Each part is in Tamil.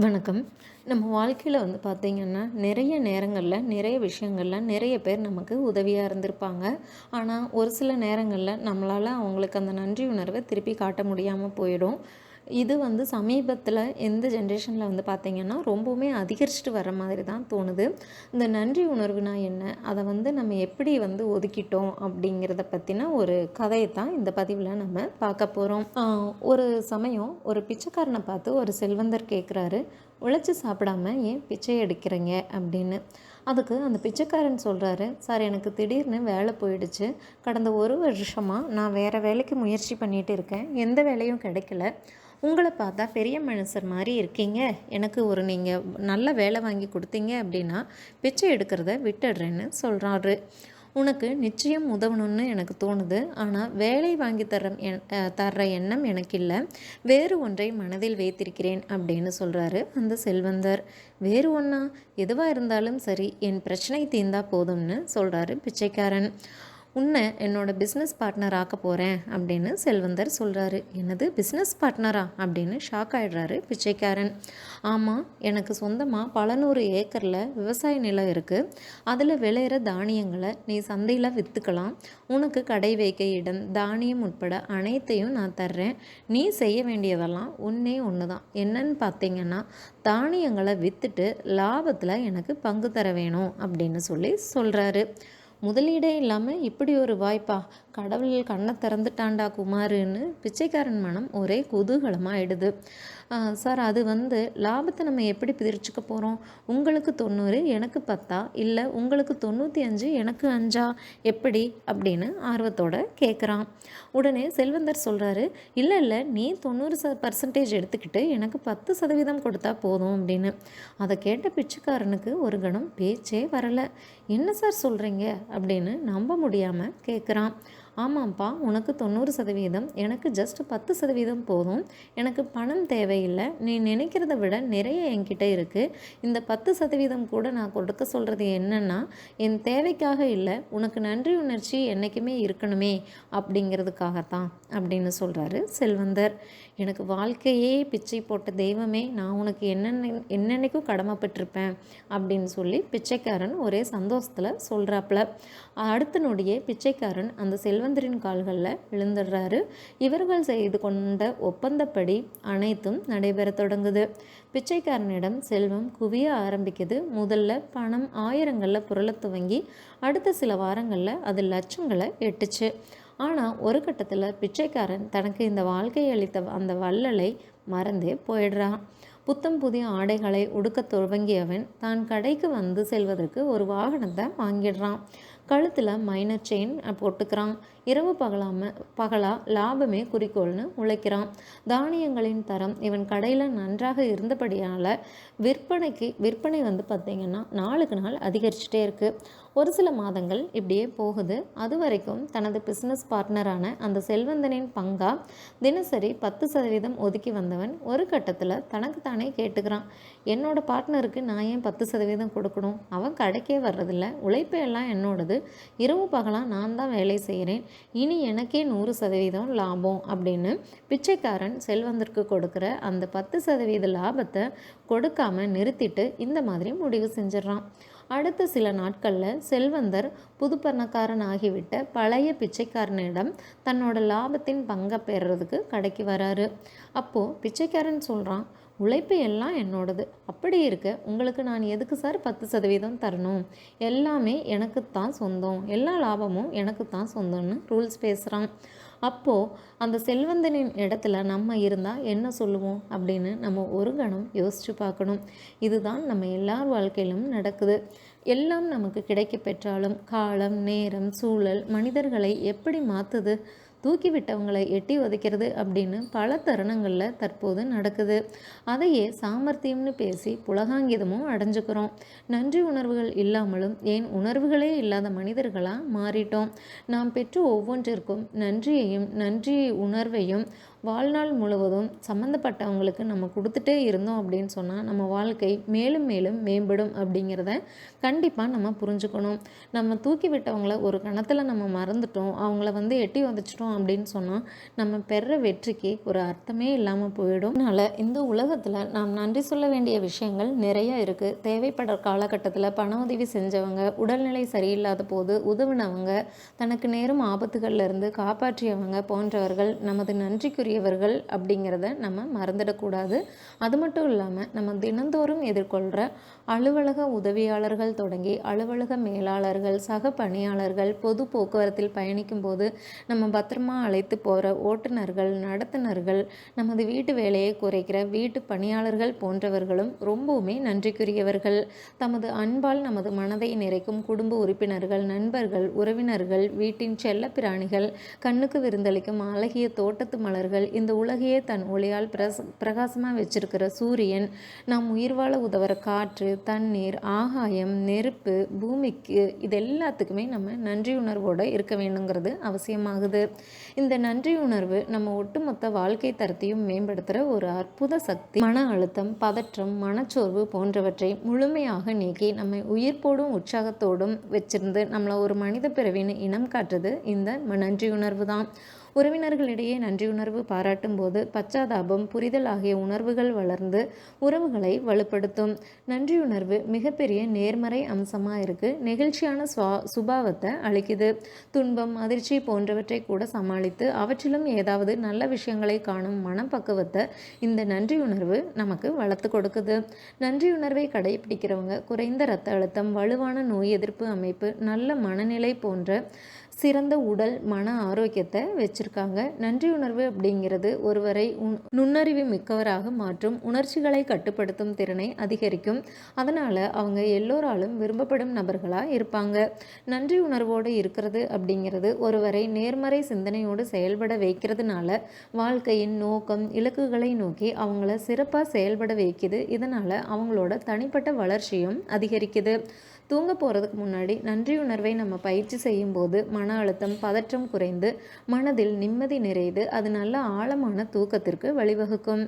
வணக்கம். நம்ம வாழ்க்கையில் பார்த்திங்கன்னா, நிறைய நேரங்களில், நிறைய விஷயங்களில் நிறைய பேர் நமக்கு உதவியாக இருந்திருப்பாங்க. ஆனால் ஒரு சில நேரங்களில் நம்மளால் அவங்களுக்கு அந்த நன்றி உணர்வை திருப்பி காட்ட முடியாமல் போயிடும். இது சமீபத்தில் இந்த ஜென்ரேஷனில் பார்த்திங்கன்னா, ரொம்பவுமே அதிகரிச்சுட்டு வர மாதிரி தான் தோணுது. இந்த நன்றி உணர்வுனா என்ன? அதை நம்ம எப்படி ஒதுக்கிட்டோம் அப்படிங்கிறத பற்றின ஒரு கதையை தான் இந்த பதிவில் நம்ம பார்க்க போகிறோம். ஒரு சமயம் ஒரு பிச்சைக்காரனை பார்த்து ஒரு செல்வந்தர் கேட்குறாரு, உழைச்சி சாப்பிடாம ஏன் பிச்சை எடுக்கிறீங்க அப்படின்னு. அதுக்கு அந்த பிச்சைக்காரன் சொல்கிறாரு, சார் எனக்கு திடீர்னு வேலை போயிடுச்சு. கடந்த ஒரு வருஷமாக நான் வேறு வேலைக்கு முயற்சி பண்ணிகிட்டு இருக்கேன். எந்த வேலையும் கிடைக்கல. உங்களை பார்த்தா பெரிய மனுஷர் மாதிரி இருக்கீங்க. எனக்கு நீங்கள் நல்ல வேலை வாங்கி கொடுத்தீங்க அப்படின்னா பிச்சை எடுக்கிறத விட்டுடுறேன்னு சொல்கிறாரு. உனக்கு நிச்சயம் உதவணும்னு எனக்கு தோணுது. ஆனால் வேலை வாங்கி தர்ற எண்ணம் எனக்கு இல்லை. வேறு ஒன்றை மனதில் வைத்திருக்கிறேன் அப்படின்னு சொல்கிறாரு அந்த செல்வந்தர். வேறு ஒன்றா? எதுவாக இருந்தாலும் சரி, என் பிரச்சனை தீர்ந்தா போதும்னு சொல்கிறாரு பிச்சைக்காரன். உன்னை என்னோடய பிஸ்னஸ் பார்ட்னர் ஆக்க போகிறேன் அப்படின்னு செல்வந்தர் சொல்கிறாரு. என்னது, பிஸ்னஸ் பார்ட்னரா அப்படின்னு ஷாக் ஆகிடுறாரு பிச்சைக்காரன். ஆமாம், எனக்கு சொந்தமாக பல 100 ஏக்கரில் விவசாய நிலம் இருக்குது. அதில் விளையிற தானியங்களை நீ சந்தையில் விற்றுக்கலாம். உனக்கு கடை வைக்க இடம், தானியம் உட்பட அனைத்தையும் நான் தர்றேன். நீ செய்ய வேண்டியதெல்லாம் ஒன்றே ஒன்று தான். என்னன்னு பார்த்தீங்கன்னா, தானியங்களை விற்றுட்டு லாபத்தில் எனக்கு பங்கு தர வேணும் அப்படின்னு சொல்கிறாரு. முதலீடே இல்லாமல் இப்படி ஒரு வாய்ப்பா? கடவுள் கண்ணை திறந்துட்டாண்டா குமாருன்னு பிச்சைக்காரன் மனம் ஒரே குதூகலமாகிடுது. சார், அது லாபத்தை நம்ம எப்படி பிரிச்சுக்க போகிறோம்? உங்களுக்கு 90, எனக்கு 10, இல்லை உங்களுக்கு 95, எனக்கு 5 எப்படி அப்படின்னு ஆர்வத்தோடு கேட்குறான். உடனே செல்வந்தர் சொல்கிறாரு, இல்லை நீ 90% எடுத்துக்கிட்டு எனக்கு 10% கொடுத்தா போதும் அப்படின்னு. அதை கேட்ட பிச்சைக்காரனுக்கு ஒரு கணம் பேச்சே வரலை. என்ன சார் சொல்கிறீங்க அப்படின்னு நம்ப முடியாமல் கேட்குறான். ஆமாம்ப்பா, உனக்கு 90%, எனக்கு ஜஸ்ட் 10% போதும். எனக்கு பணம் தேவையில்லை. நீ நினைக்கிறத விட நிறைய என்கிட்ட இருக்குது. இந்த 10% கூட நான் கொடுக்க சொல்கிறது என்னென்னா, என் தேவைக்காக இல்லை, உனக்கு நன்றி உணர்ச்சி என்றைக்குமே இருக்கணுமே அப்படிங்கிறதுக்காகத்தான் அப்படின்னு சொல்கிறாரு செல்வந்தர். எனக்கு வாழ்க்கையே பிச்சை போட்ட தெய்வமே, நான் உனக்கு என்னென்னைக்கும் கடமைப்பட்டிருப்பேன் அப்படின்னு பிச்சைக்காரன் ஒரே சந்தோஷத்தில் சொல்கிறாப்புல. அடுத்த நொடியே பிச்சைக்காரன் அந்த செல்வந்தரின் கால்களில் விழுந்துடுறாரு. இவர்கள் செய்து கொண்ட ஒப்பந்தப்படி அனைத்தும் நடைபெற தொடங்குது. பிச்சைக்காரனிடம் செல்வம் குவிய ஆரம்பிக்குது. முதல்ல பணம் ஆயிரங்களில் புரள துவங்கி அடுத்த சில வாரங்களில் அது லட்சங்களை எட்டுச்சு. ஆனால் ஒரு கட்டத்தில் பிச்சைக்காரன் தனக்கு இந்த வாழ்க்கையை அளித்த அந்த வள்ளலை மறந்தே போயிடுறான். புத்தம் புதிய ஆடைகளை உடுக்க துவங்கியவன் தான் கடைக்கு செல்வதற்கு ஒரு வாகனத்தை வாங்கிடுறான். கழுத்தில் மைனர் செயின் போட்டுக்கிறான். இரவு பகலா லாபமே குறிக்கோள்னு உழைக்கிறான். தானியங்களின் தரம் இவன் கடையில் நன்றாக இருந்தபடியால் விற்பனை பார்த்திங்கன்னா நாளுக்கு நாள் அதிகரிச்சுட்டே இருக்குது. ஒரு சில மாதங்கள் இப்படியே போகுது. அது வரைக்கும் தனது பிஸ்னஸ் பார்ட்னரான அந்த செல்வந்தனின் பங்கா தினசரி 10% ஒதுக்கி வந்தவன் ஒரு கட்டத்தில் தனக்கு தானே கேட்டுக்கிறான். என்னோட பார்ட்னருக்கு நான் ஏன் 10% கொடுக்கணும்? அவன் கடைக்கே வர்றதில்ல. உழைப்பெல்லாம் என்னோடது. இரவு பகலாக நான் தான் வேலை செய்கிறேன். இனி எனக்கே 100% லாபம் அப்படின்னு பிச்சைக்காரன் செல்வந்தருக்கு கொடுக்குற அந்த 10% லாபத்தை கொடுக்காம நிறுத்திட்டு இந்த மாதிரி முடிவு செஞ்சிடறான். அடுத்த சில நாட்களில் செல்வந்தர் புது பணக்காரன் ஆகிவிட்ட பழைய பிச்சைக்காரனிடம் தன்னோட லாபத்தின் பங்கை பெறுறதுக்கு கடைக்கு வராரு. அப்போது பிச்சைக்காரன் சொல்கிறான், உழைப்பு எல்லாம் என்னோடது. அப்படி இருக்க உங்களுக்கு நான் எதுக்கு சார் 10% தரணும்? எல்லாமே எனக்குத்தான் சொந்தம். எல்லா லாபமும் எனக்குத்தான் சொந்தம்னு ரூல்ஸ் பேசுகிறான். அப்போது அந்த செல்வந்தனின் இடத்துல நம்ம இருந்தால் என்ன சொல்லுவோம் அப்படின்னு நம்ம ஒரு கணம் யோசித்து பார்க்கணும். இதுதான் நம்ம எல்லார் வாழ்க்கையிலும் நடக்குது. எல்லாம் நமக்கு கிடைக்க பெற்றாலும் காலம், நேரம், சூழல் மனிதர்களை எப்படி மாற்றுது? தூக்கிவிட்டவங்களை எட்டி உதைக்கிறது அப்படின்னு பல தருணங்களில் தற்போது நடக்குது. அதையே சாமர்த்தியம்னு பேசி புலகாங்கிதமும் அடைஞ்சுக்கிறோம். நன்றி உணர்வுகள் இல்லாமலும் ஏன் உணர்வுகளே இல்லாத மனிதர்களாக மாறிட்டோம். நாம் பெற்று ஒவ்வொன்றிற்கும் நன்றி உணர்வையும் வாழ்நாள் முழுவதும் சம்மந்தப்பட்டவங்களுக்கு நம்ம கொடுத்துட்டே இருந்தோம் அப்படின்னு சொன்னால் நம்ம வாழ்க்கை மேலும் மேலும் மேம்படும் அப்படிங்கிறத கண்டிப்பாக நம்ம புரிஞ்சுக்கணும். நம்ம தூக்கி விட்டவங்கள ஒரு கணத்தில் நம்ம மறந்துட்டோம், அவங்கள எட்டி உதச்சிட்டோம் அப்படின்னு சொன்னால் நம்ம பெற வெற்றிக்கு ஒரு அர்த்தமே இல்லாமல் போயிடும். அதனால் இந்த உலகத்தில் நாம் நன்றி சொல்ல வேண்டிய விஷயங்கள் நிறைய இருக்குது. தேவைப்படுற காலகட்டத்தில் பண உதவி செஞ்சவங்க, உடல்நிலை சரியில்லாத போது உதவினவங்க, தனக்கு நேரும் ஆபத்துகள்ல இருந்து காப்பாற்றியவங்க போன்றவர்கள் நமது நன்றிக்குரியவர்கள் அப்படிங்கிறத நம்ம மறந்துடக்கூடாது. அது மட்டும் இல்லாமல் நம்ம தினந்தோறும் எதிர்கொள்கிற அலுவலக உதவியாளர்கள் தொடங்கி அலுவலக மேலாளர்கள், சக பணியாளர்கள், பொது போக்குவரத்தில் பயணிக்கும் போது நம்ம பத்திரமா அழைத்து போகிற ஓட்டுநர்கள், நடத்துனர்கள், நமது வீட்டு வேலையை குறைக்கிற வீட்டு பணியாளர்கள் போன்றவர்களும் ரொம்பவுமே நன்றிக்குரியவர்கள். தமது அன்பால் நமது மனதை நிறைக்கும் குடும்ப உறுப்பினர்கள், நண்பர்கள், உறவினர்கள், வீட்டின் செல்ல பிராணிகள், கண்ணுக்கு விருந்தளிக்கும் அழகிய தோட்டத்து மலர்கள், இந்த உலகையே தன் ஒளியால் பிரகாசமாக வச்சிருக்கிற சூரியன், நாம் உயிர் வாழ உதவுற காற்று, தண்ணீர், ஆகாயம், நெருப்பு, பூமிக்கு, இது எல்லாத்துக்குமே நம்ம நன்றி உணர்வோடு இருக்க வேணுங்கிறது அவசியமாகுது. இந்த நன்றி உணர்வு நம்ம ஒட்டுமொத்த வாழ்க்கை தரத்தையும் மேம்படுத்துகிற ஒரு அற்புத சக்தி. மன அழுத்தம், பதற்றம், மனச்சோர்வு போன்றவற்றை முழுமையாக நீக்கி நம்மை உயிர்ப்போடும் உற்சாகத்தோடும் வச்சிருந்து நம்மளை ஒரு மனித பிறவின்னு இனம் காட்டுறது இந்த நன்றி உணர்வு தான். உறவினர்களிடையே நன்றியுணர்வு பாராட்டும் போது பச்சாதாபம், புரிதல் ஆகிய உணர்வுகள் வளர்ந்து உறவுகளை வலுப்படுத்தும். நன்றியுணர்வு மிகப்பெரிய நேர்மறை அம்சமாக இருக்குது. நெகிழ்ச்சியான சுபாவத்தை அளிக்குது. துன்பம், அதிர்ச்சி போன்றவற்றை கூட சமாளித்து அவற்றிலும் ஏதாவது நல்ல விஷயங்களை காணும் மனப்பக்குவத்தை இந்த நன்றியுணர்வு நமக்கு வளர்த்து கொடுக்குது. நன்றியுணர்வை கடைபிடிக்கிறவங்க குறைந்த இரத்த அழுத்தம், வலுவான நோய் எதிர்ப்பு அமைப்பு, நல்ல மனநிலை போன்ற சிறந்த உடல் மன ஆரோக்கியத்தை வச்சுருக்காங்க. நன்றியுணர்வு அப்படிங்கிறது ஒருவரை நுண்ணறிவு மிக்கவராக மாற்றும், உணர்ச்சிகளை கட்டுப்படுத்தும் திறனை அதிகரிக்கும். அதனால் அவங்க எல்லோராலும் விரும்பப்படும் நபர்களாக இருப்பாங்க. நன்றி உணர்வோடு இருக்கிறது அப்படிங்கிறது ஒருவரை நேர்மறை சிந்தனையோடு செயல்பட வைக்கிறதுனால வாழ்க்கையின் நோக்கம், இலக்குகளை நோக்கி அவங்கள சிறப்பாக செயல்பட வைக்குது. இதனால் அவங்களோட தனிப்பட்ட வளர்ச்சியும் அதிகரிக்குது. தூங்க போகிறதுக்கு முன்னாடி நன்றியுணர்வை நம்ம பயிற்சி செய்யும்போது மன அழுத்தம், பதற்றம் குறைந்து மனதில் நிம்மதி நிறைந்து அது நல்ல ஆழமான தூக்கத்திற்கு வழிவகுக்கும்.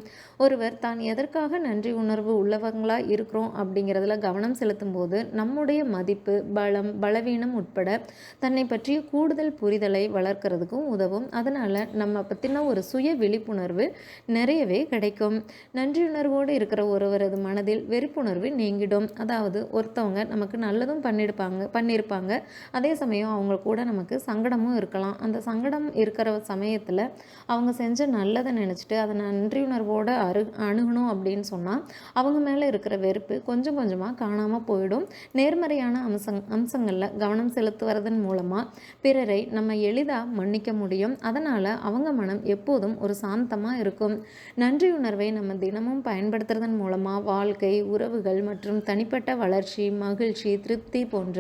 ஒருவர் தான் எதற்காக நன்றி உணர்வு உள்ளவங்களாக இருக்கிறோம் அப்படிங்கிறதுல கவனம் செலுத்தும் போது நம்முடைய மதிப்பு, பலம், பலவீனம் உட்பட தன்னை பற்றிய கூடுதல் புரிதலை வளர்க்கறதுக்கும் உதவும். அதனால் நம்ம பற்றின ஒரு சுய விழிப்புணர்வு நிறையவே கிடைக்கும். நன்றியுணர்வோடு இருக்கிற ஒருவரது மனதில் வெறுப்புணர்வு நீங்கிடும். அதாவது ஒருத்தவங்க நமக்கு நல்லதும் பண்ணியிருப்பாங்க, அதே சமயம் அவங்க கூட நமக்கு சங்கடமும் இருக்கலாம். அந்த சங்கடம் இருக்கிற சமயத்தில் அவங்க செஞ்ச நல்லதை நினச்சிட்டு அதை நன்றியுணர்வோடு அணுகணும் அப்படின்னு சொன்னால் அவங்க மேலே இருக்கிற வெறுப்பு கொஞ்சம் கொஞ்சமாக காணாமல் போயிடும். நேர்மறையான அம்சங்களில் கவனம் செலுத்துவதன் மூலமாக பிறரை நம்ம எளிதாக மன்னிக்க முடியும். அதனால் அவங்க மனம் எப்போதும் ஒரு சாந்தமாக இருக்கும். நன்றியுணர்வை நம்ம தினமும் பயன்படுத்துறதன் மூலமாக வாழ்க்கை, உறவுகள் மற்றும் தனிப்பட்ட வளர்ச்சி, மகிழ்ச்சி, திருப்தி போன்ற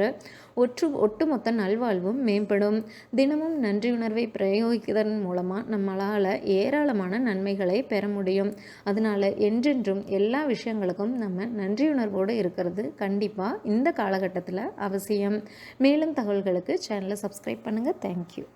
ஒட்டுமொத்த நல்வாழ்வும் மேம்படும். தினமும் நன்றியுணர்வை பிரயோகிப்பதன் மூலமாக நம்மளால் ஏராளமான நன்மைகளை பெற முடியும். அதனால் என்றென்றும் எல்லா விஷயங்களுக்கும் நம்ம நன்றியுணர்வோடு இருக்கிறது கண்டிப்பாக இந்த காலகட்டத்தில் அவசியம். மேலும் தகவல்களுக்கு சேனலை சப்ஸ்கிரைப் பண்ணுங்கள். தேங்க்யூ.